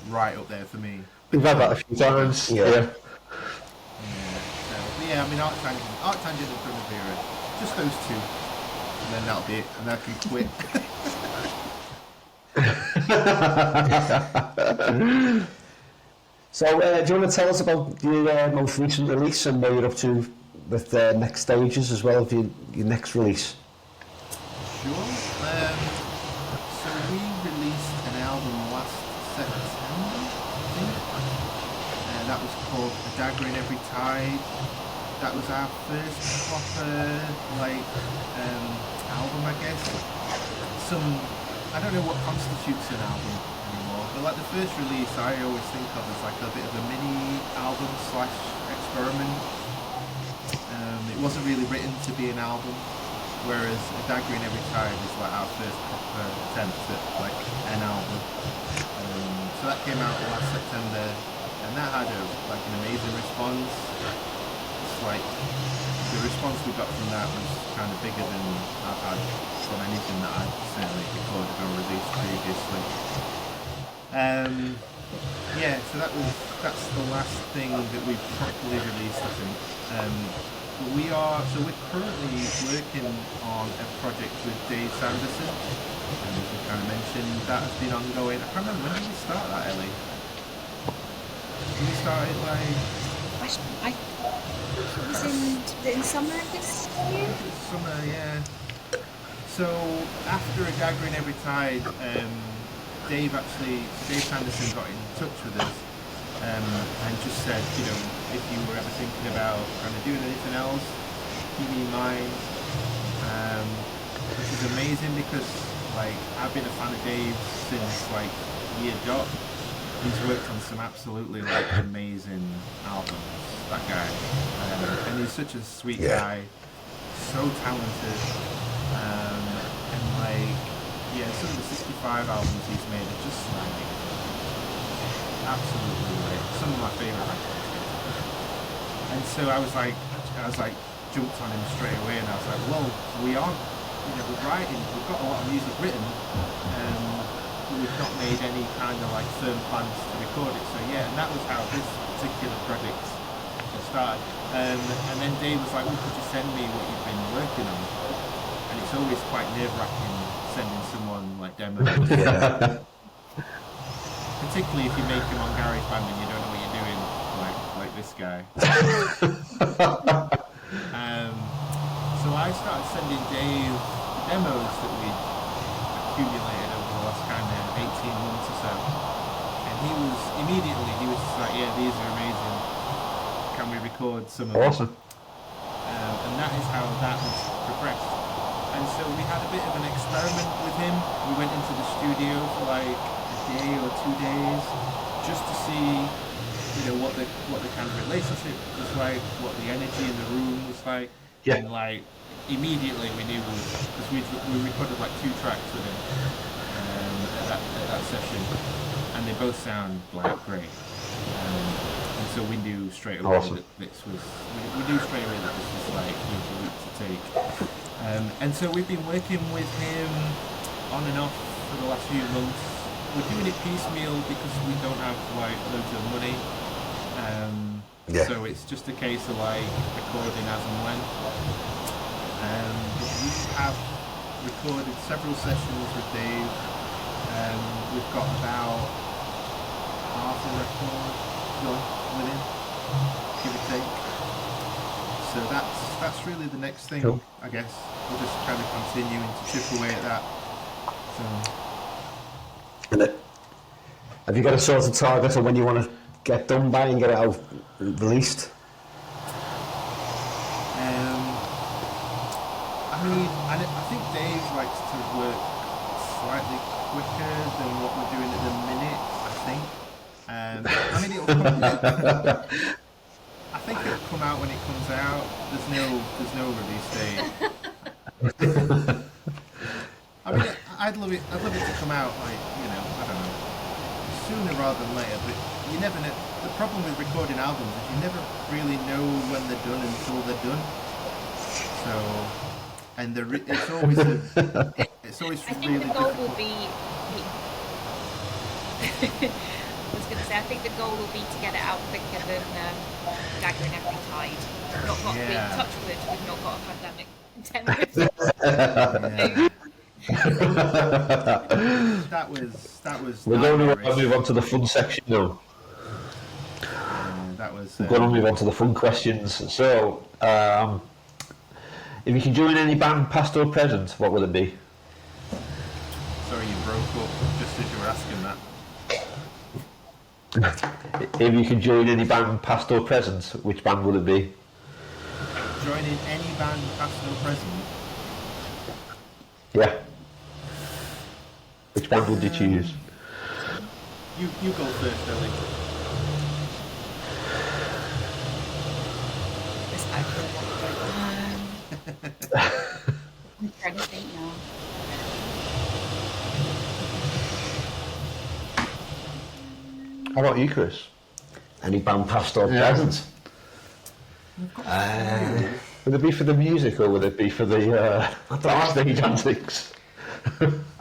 Speaker 3: right up there for me.
Speaker 2: We've had that a few times.
Speaker 1: Yeah.
Speaker 3: But yeah, I mean, Art Tangent and Primavera, just those two. And then that'll be it, and I can quit.
Speaker 1: So, do you want to tell us about your most recent release and where you're up to with the next stages as well of your next release?
Speaker 3: Sure. So we released an album last September, I think. That was called A Dagger in Every Tide. that was our first proper like album, I guess. I don't know what constitutes an album anymore, but like the first release I always think of as like a bit of a mini album slash experiment. It wasn't really written to be an album, whereas A Dagger in Every Tide is like our first proper attempt at like an album. So that came out last September, and that had an amazing response. It's like the response we got from that was kind of bigger than I've had from anything that I've certainly recorded or released previously. Yeah, so that's the last thing that we've properly released, I think. We're currently working on a project with Dave Sanderson, and as we kind of mentioned, that has been ongoing. I can't remember, when did we start that, Ellie? We started
Speaker 4: I think it was in summer this year.
Speaker 3: Summer, yeah. So after A Dagger in Every Tide, Dave Sanderson got in touch with us and just said, if you were ever thinking about kind of doing anything else, keep me in mind. Which is amazing because I've been a fan of Dave since year dot. He's worked on some absolutely amazing albums, that guy, and he's such a sweet guy, so talented, and some of the 65 albums he's made are just absolutely some of my favourite records. And so I was jumped on him straight away, and I was like, well, we're writing, we've got a lot of music written, but we've not made any kind of firm plans to record it. So yeah, and that was how this particular project started. And then Dave was like, well, could you send me what you've been working on? And it's always quite nerve-wracking sending someone demos. Particularly if you make them on GarageBand and you don't know what you're doing, like this guy. So I started sending Dave the demos that we'd accumulated over the last kind of 18 months or so. And he was just like, yeah, these are amazing. Can we record some of them?
Speaker 2: Awesome.
Speaker 3: And that is how that has progressed. And so we had a bit of an experiment with him. We went into the studio for a day or 2 days just to see, what the kind of relationship was like, what the energy in the room was like.
Speaker 2: Yeah.
Speaker 3: And immediately we knew, because we recorded 2 tracks with him at that session, and they both sound great. And so we knew straight away that this was the route to take. And so we've been working with him on and off for the last few months. We're doing it piecemeal because we don't have loads of money. So it's just a case of recording as and when. But we have recorded several sessions with Dave. We've got about half a record done with him, give or take. So that's really the next thing, cool. I guess. We're just kind of continuing to chip away at that. So.
Speaker 1: Have you got a sort of target of when you want to get done by and get it out released?
Speaker 3: I think Dave likes to work slightly quicker than what we're doing at the minute, I think. It'll come I think it'll come out when it comes out. There's no release date. I'd love it to come out I don't know, sooner rather than later, but you never know. The problem with recording albums is you never really know when they're done until they're done. So, and it's always
Speaker 4: I think
Speaker 3: really
Speaker 4: the goal
Speaker 3: difficult.
Speaker 4: will be. I was going to say, I think the goal will be to get it out quicker than Dagger in Every Tide. Not got with touch wood, we've not got a pandemic. That was.
Speaker 2: We're going to move on to the fun section now. We're going to move on to the fun questions. So, if you can join any band, past or present, what would it be?
Speaker 3: Sorry, you broke up just as you were asking that.
Speaker 2: If you could join any band, past or present, which band would it be?
Speaker 3: joining any band, past or present?
Speaker 2: Yeah. Which band would you choose?
Speaker 3: You go first, Ellie.
Speaker 4: This actually I'm trying to think now.
Speaker 2: How about you, Chris?
Speaker 1: Any band past or
Speaker 2: Yeah.
Speaker 1: present?
Speaker 2: Would it be for the music or would it be for the backstage antics?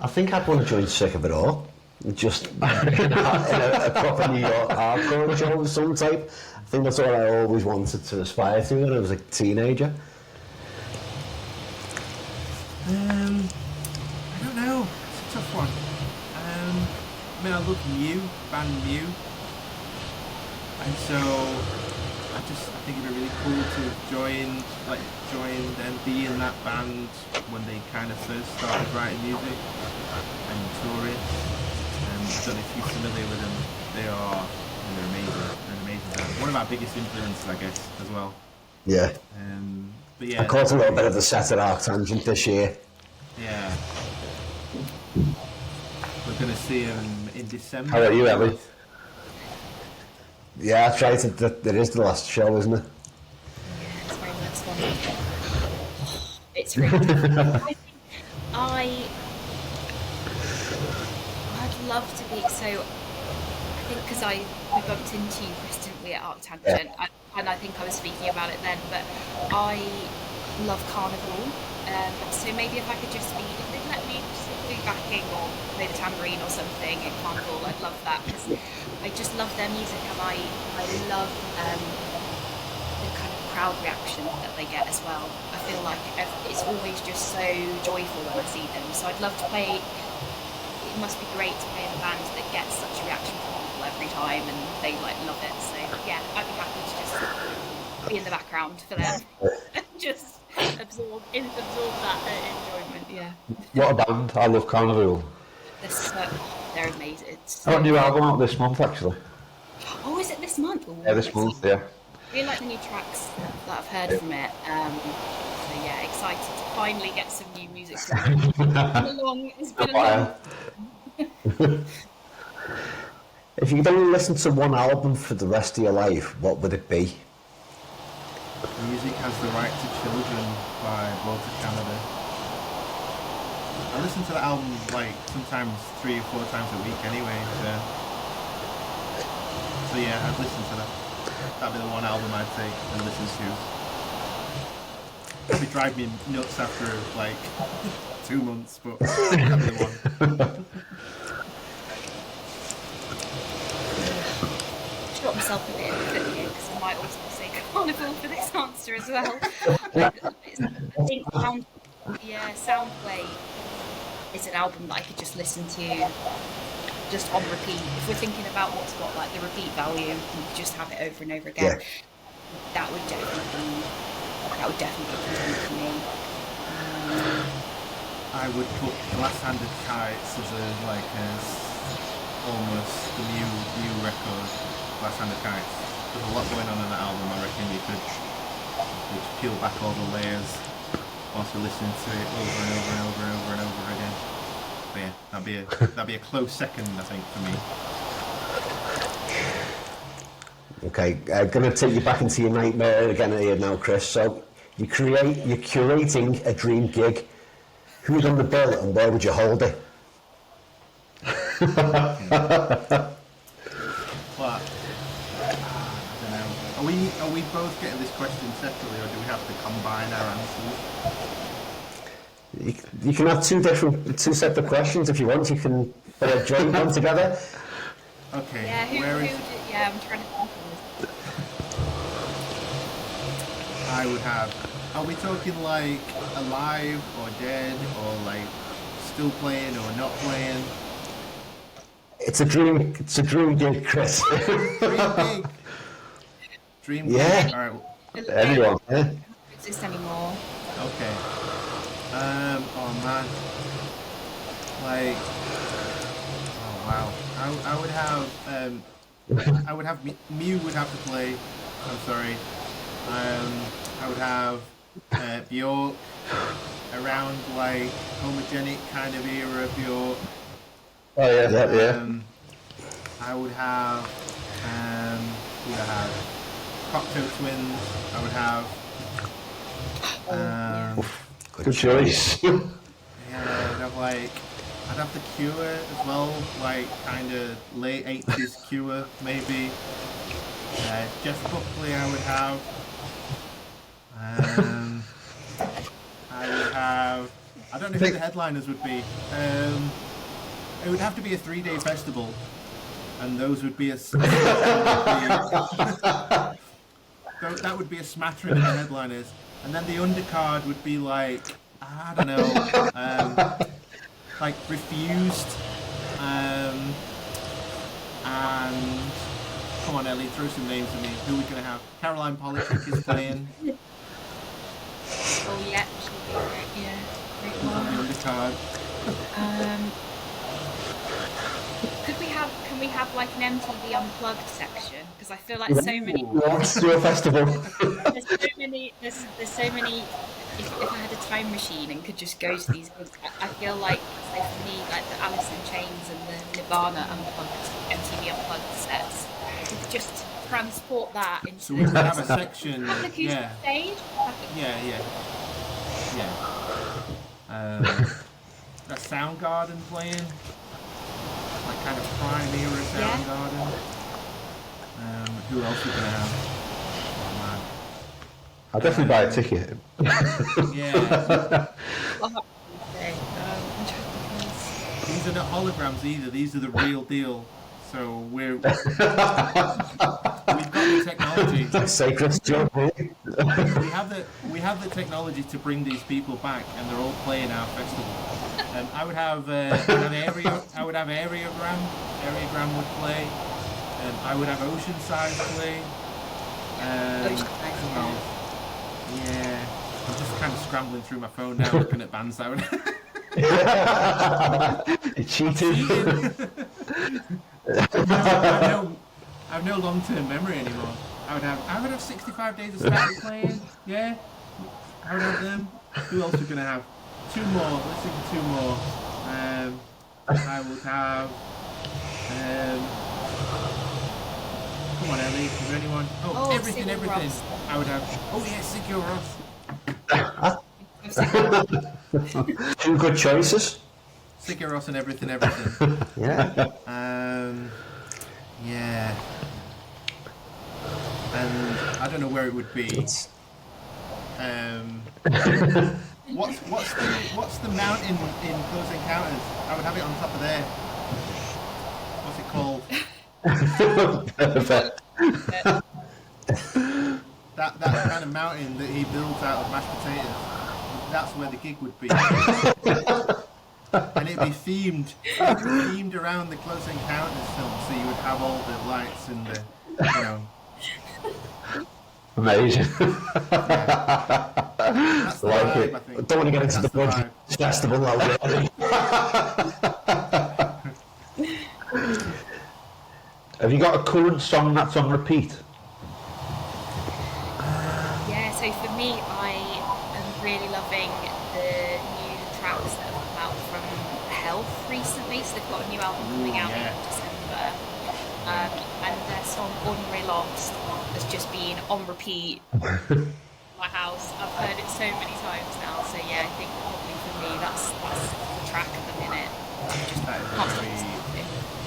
Speaker 1: I think I'd want to join Sick of It All. Just in a proper New York hardcore show of some type. I think that's what I always wanted to aspire to when I was a teenager.
Speaker 3: I don't know. It's a tough one. I mean, I love band Mew, and so I think it'd be really cool to join and be in that band when they kind of first started writing music and touring. I don't know if you're familiar with them. They're amazing. They're an amazing band. One of our biggest influences, I guess, as well.
Speaker 1: Yeah.
Speaker 3: But yeah,
Speaker 1: I caught a little bit of the Set It Arc tangent this year.
Speaker 3: yeah. We're going to see them in December.
Speaker 2: How about you, Ellie?
Speaker 1: Yeah, that's right. It is the last show, isn't it?
Speaker 4: It's very much fun. It's really difficult. I'd love to be, so I think because we bumped into you, Chris, didn't we, at Arc Tangent, and I think I was speaking about it then, but I love Carnival, so maybe if I could just be, if they'd let me just do backing or play the tambourine or something at Carnival, I'd love that, because I just love their music, and I love the kind of crowd reaction that they get as well. I feel like it's always just so joyful when I see them, so I'd love to play. It must be great to play in a band that gets such a reaction from people every time and they love it. So yeah, I'd be happy to just be in the background for them and just absorb that enjoyment. Yeah.
Speaker 2: What a band! I love Carnival.
Speaker 4: They're amazing. It's
Speaker 2: Got a new album out this month, actually.
Speaker 4: Oh, is it this month? Ooh,
Speaker 2: Yeah, this month. Yeah.
Speaker 4: I really like the new tracks that I've heard from it. So yeah, excited to finally get some new music from it. It's been a long.
Speaker 1: If you could only listen to one album for the rest of your life, what would it be?
Speaker 3: Music Has the Right to Children by Walter Canada. I listen to the album sometimes 3 or 4 times a week anyway. So yeah, I'd listen to that. That'd be the one album I'd take and listen to. It'd drive me nuts after 2 months, but that'd be the one.
Speaker 4: Shot myself a bit in the foot here because I might also say Carnival for this answer as well. I think Soundwave is an album that I could just listen to just on repeat. If we're thinking about what's got the repeat value, and you just have it over and over again, that would definitely be for me.
Speaker 3: I would put Glass-Handed Kites as almost the new record. Glass-Handed Kites. There's a lot going on in that album. I reckon you could peel back all the layers whilst you're listening to it over and over and over and over and over again. But yeah, that'd be a close second, I think, for me.
Speaker 1: Okay, I'm going to take you back into your nightmare again here now, Chris. So you're curating a dream gig. Who's on the bill and where would you hold it?
Speaker 3: But I don't know. Are we both getting this question separately, or do we have to combine our answers?
Speaker 1: You can have two separate questions if you want. You can put a joint one together.
Speaker 3: Okay.
Speaker 4: Yeah, I'm trying to think of this.
Speaker 3: I would have. Are we talking alive or dead or still playing or not playing?
Speaker 1: It's a dream gig, Chris.
Speaker 3: Dream gig. Dream gig.
Speaker 1: Yeah.
Speaker 3: All right.
Speaker 1: Anyone? Yeah.
Speaker 4: Don't exist anymore.
Speaker 3: Okay. Oh man. Oh wow. I would have Mew would have to play. I'm sorry. I would have Bjork around like homogenic kind of era of Bjork.
Speaker 2: Oh yeah.
Speaker 3: I would have who would I have? Cocteau Twins. I would have
Speaker 2: Good choice.
Speaker 3: yeah, I'd have the Cure as well, like kind of late 80s Cure maybe. Jeff Buckley I would have. I would have. I don't know who the headliners would be. It would have to be a 3-day festival, and those would be that would be a smattering of the headliners, and then the undercard would be like I don't know, like Refused, and come on Ellie, throw some names at me. Who are we gonna have? Caroline Polachek is playing.
Speaker 4: Oh yeah, she'll be great. Yeah, great
Speaker 3: Who's on
Speaker 4: one.
Speaker 3: the undercard?
Speaker 4: Can we have like an MTV Unplugged section? Because I feel like so many.
Speaker 2: Let's do a festival.
Speaker 4: There's so many. There's so many. If I had a time machine and could just go to these gigs, I feel like so for me, like the Alice in Chains and the Nirvana Unplugged, MTV Unplugged sets, we could just transport that into
Speaker 3: So we would have a section.
Speaker 4: like an acoustic
Speaker 3: Yeah.
Speaker 4: stage.
Speaker 3: Yeah. That Soundgarden playing, like kind of prime era Soundgarden. Who else are we gonna have? Oh
Speaker 2: I'll definitely buy a ticket.
Speaker 3: man. Yeah.
Speaker 4: I'm trying to think.
Speaker 3: These are not holograms either. These are the real deal. So we've got the technology.
Speaker 1: Sacred joke.
Speaker 3: We have the technology to bring these people back, and they're all playing our festival. I would have Areogram. Areogram would play. I would have Oceanside play.
Speaker 4: Oceanside,
Speaker 3: who else? Yeah. I'm just kind of scrambling through my phone now, looking at bands that would.
Speaker 2: You cheated.
Speaker 3: I've no long-term memory anymore. I would have 65 Days of Static playing. Yeah. I would have them. Who else are we gonna have? Two more. Let's think of two more. I would have. Come on, Ellie. Is there anyone?
Speaker 4: Oh,
Speaker 3: everything.
Speaker 4: Sigur Rós.
Speaker 3: I would have. Oh yeah, Sigur Rós.
Speaker 1: Two good choices.
Speaker 3: Sigur Rós and everything. Yeah. Yeah. And I don't know where it would be. What's the mountain in Close Encounters? I would have it on top of there. What's it called?
Speaker 2: Perfect.
Speaker 3: That kind of mountain that he builds out of mashed potatoes. That's where the gig would be. And it'd be themed. Around the Close Encounters film, so you would have all the lights and the,
Speaker 2: Amazing.
Speaker 3: That's the
Speaker 2: Like
Speaker 3: vibe,
Speaker 2: it.
Speaker 3: I think.
Speaker 1: I don't want to get into the
Speaker 3: That's the
Speaker 1: budget festival now.
Speaker 2: Have you got a current song that's on repeat?
Speaker 4: Yeah, so for me, I am really loving the new tracks that have come out from Health recently. So they've got a new album coming out in December. And their song Ordinary Lost has just been on repeat in my house. I've heard it so many times now. So yeah, I think probably for me, that's the track at the minute.
Speaker 3: That is
Speaker 4: Can't
Speaker 3: a
Speaker 4: stop
Speaker 3: very,
Speaker 4: listening to.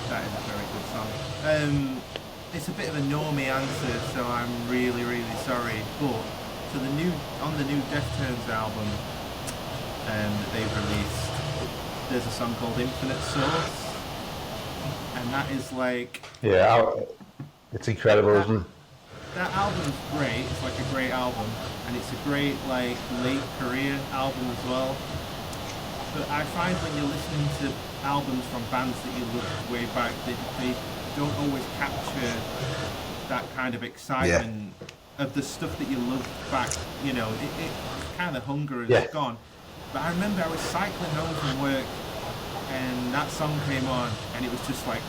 Speaker 3: that is a very good song. It's a bit of a normie answer, so I'm really, really sorry. But on the new Deftones album that they've released, there's a song called Infinite Source, and that is like
Speaker 2: It's incredible, isn't it?
Speaker 3: that album's great. It's like a great album, and it's a great like late career album as well. But I find when you're listening to albums from bands that you loved way back, they don't always capture that kind of excitement of the stuff that you loved back. You know, it kind of hunger is gone. But I remember I was cycling home from work, and that song came on, and it was just like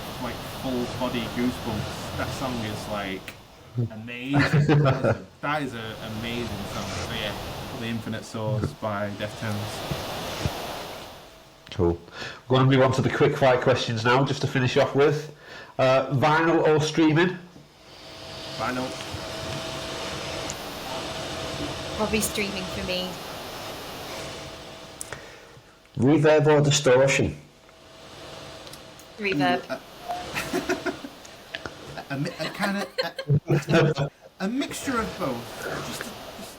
Speaker 3: full body goosebumps. That song is like amazing. That is an amazing song. So yeah, The Infinite Source by Deftones.
Speaker 2: Cool. We're going to move on to the quick fire questions now, just to finish off with. Vinyl or streaming?
Speaker 3: Vinyl.
Speaker 4: Probably streaming for me.
Speaker 1: Reverb or distortion?
Speaker 4: Reverb.
Speaker 3: A kind of a mixture of both. Just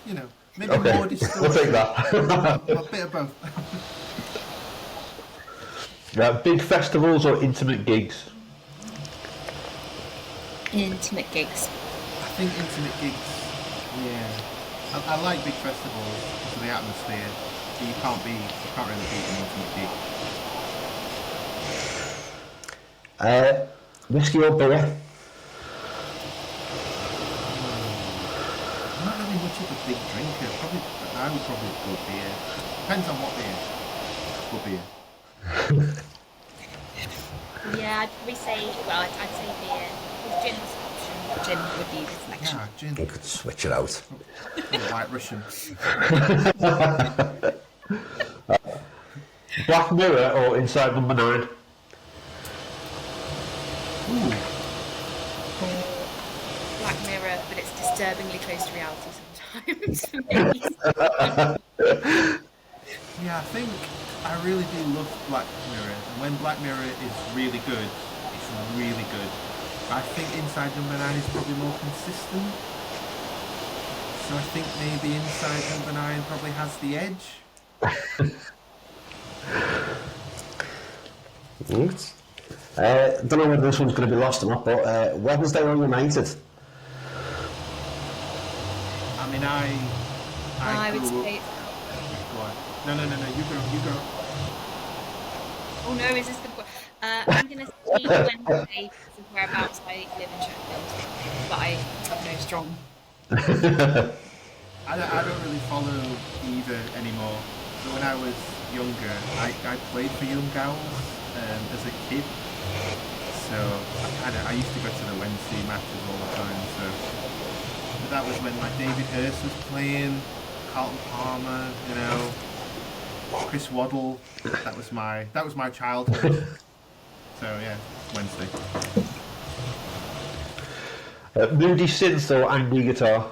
Speaker 3: you know, maybe
Speaker 2: Okay,
Speaker 3: more distortion.
Speaker 2: we'll take that.
Speaker 3: A bit of both.
Speaker 2: Big festivals or intimate gigs?
Speaker 4: Intimate gigs.
Speaker 3: I think intimate gigs. Yeah, I like big festivals because of the atmosphere. But you can't really beat an intimate gig.
Speaker 1: Whiskey or beer?
Speaker 3: I'm not really much of a big drinker. I would probably go beer. Depends on what beer. Go beer.
Speaker 4: Yeah, I'd probably say, I'd say beer. If gin was an option, gin would be the selection.
Speaker 3: Yeah, gin.
Speaker 1: You could switch it out.
Speaker 3: White Russian.
Speaker 2: Black Mirror or Inside Number 9?
Speaker 3: Ooh.
Speaker 4: Black Mirror, but it's disturbingly close to reality sometimes for me.
Speaker 3: Yeah, I think I really do love Black Mirror, and when Black Mirror is really good, it's really good. I think Inside Number 9 is probably more consistent, so I think maybe Inside Number 9 probably has the edge.
Speaker 1: Don't know whether this one's going to be lost or not, but Wednesday or United?
Speaker 3: I mean, I
Speaker 4: I would
Speaker 3: grew up...
Speaker 4: say.
Speaker 3: Go on. No, you go.
Speaker 4: Oh no, is this the? I'm gonna say Wednesday because of whereabouts I live in Sheffield, but I have no strong.
Speaker 3: I don't really follow either anymore. So when I was younger, I played for Young Owls as a kid. So I used to go to the Wednesday matches all the time. So but that was when like David Hurst was playing, Carlton Palmer, you know, Chris Waddle. That was my childhood. So yeah, Wednesday.
Speaker 2: Moody synth or angry guitar?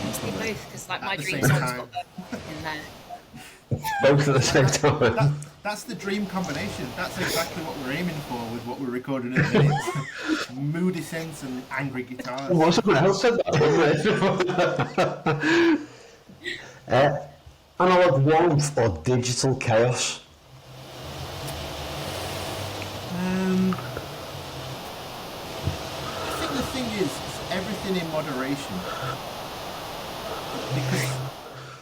Speaker 4: Must be both because like my
Speaker 3: At the
Speaker 4: dream
Speaker 3: same
Speaker 4: song's
Speaker 3: time.
Speaker 4: got them in there.
Speaker 2: Both at the same time.
Speaker 3: That's the dream combination. That's exactly what we're aiming for with what we're recording at the minute. Moody synths and angry guitars.
Speaker 2: Well, someone else said that, didn't they?
Speaker 1: Analog warmth or digital chaos?
Speaker 3: I think the thing is everything in moderation. Because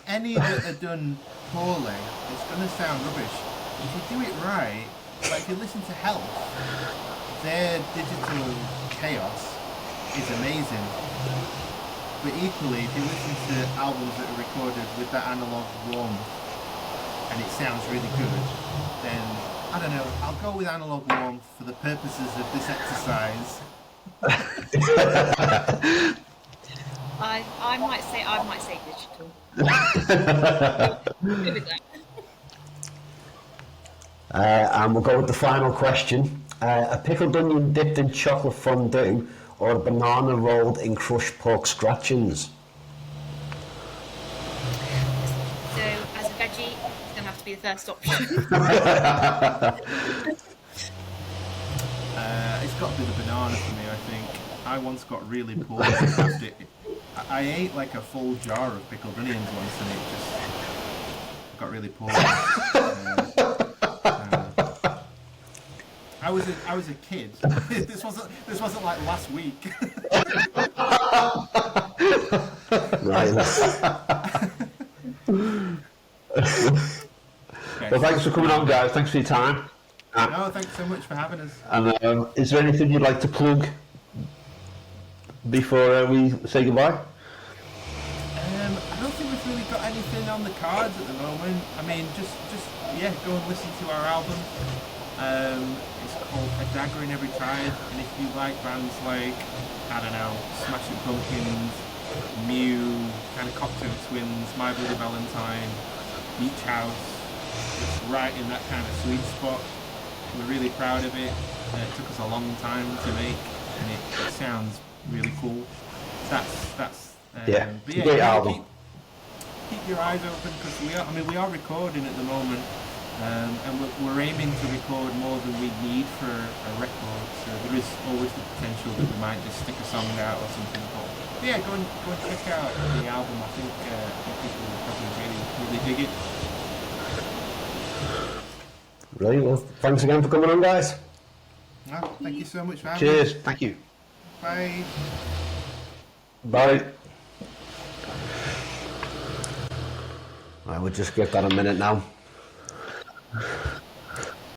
Speaker 3: any that are done poorly, it's going to sound rubbish. If you do it right, like if you listen to Health, their digital chaos is amazing. But equally, if you listen to albums that are recorded with that analog warmth and it sounds really good, then I don't know, I'll go with analog warmth for the purposes of this exercise.
Speaker 4: I might say digital. Good with that.
Speaker 1: And we'll go with the final question. A pickled onion dipped in chocolate fondue or a banana rolled in crushed pork scratchings?
Speaker 4: So as a veggie, it's gonna have to be the first option.
Speaker 3: It's got to be the banana for me, I think. I once got really poorly after it. I ate like a full jar of pickled onions once and it just got really poorly. I was a kid. This wasn't like last week.
Speaker 1: Right.
Speaker 3: Okay.
Speaker 2: Well, thanks for coming on, guys. Thanks for your time.
Speaker 3: No, thanks so much for having us.
Speaker 2: And is there anything you'd like to plug before we say goodbye?
Speaker 3: I don't think we've really got anything on the cards at the moment. I mean, just yeah, go and listen to our album. It's called A Dagger in Every Tide, and if you like bands like, I don't know, Smashing Pumpkins, Mew, kind of Cocktail Twins, My Bloody Valentine, Beach House, it's right in that kind of sweet spot. We're really proud of it. It took us a long time to make, and it sounds really cool. That's
Speaker 2: It's a great album.
Speaker 3: Keep your eyes open, because we are recording at the moment, and we're aiming to record more than we need for a record. So there is always the potential that we might just stick a song out or something. But yeah, go and check out the album. I think people will probably really dig it.
Speaker 1: Brilliant. Well, thanks again for coming on, guys.
Speaker 3: No, thank you so much for having me.
Speaker 2: Cheers. Thank you.
Speaker 3: Bye.
Speaker 2: Bye.
Speaker 1: I would just give that a minute now.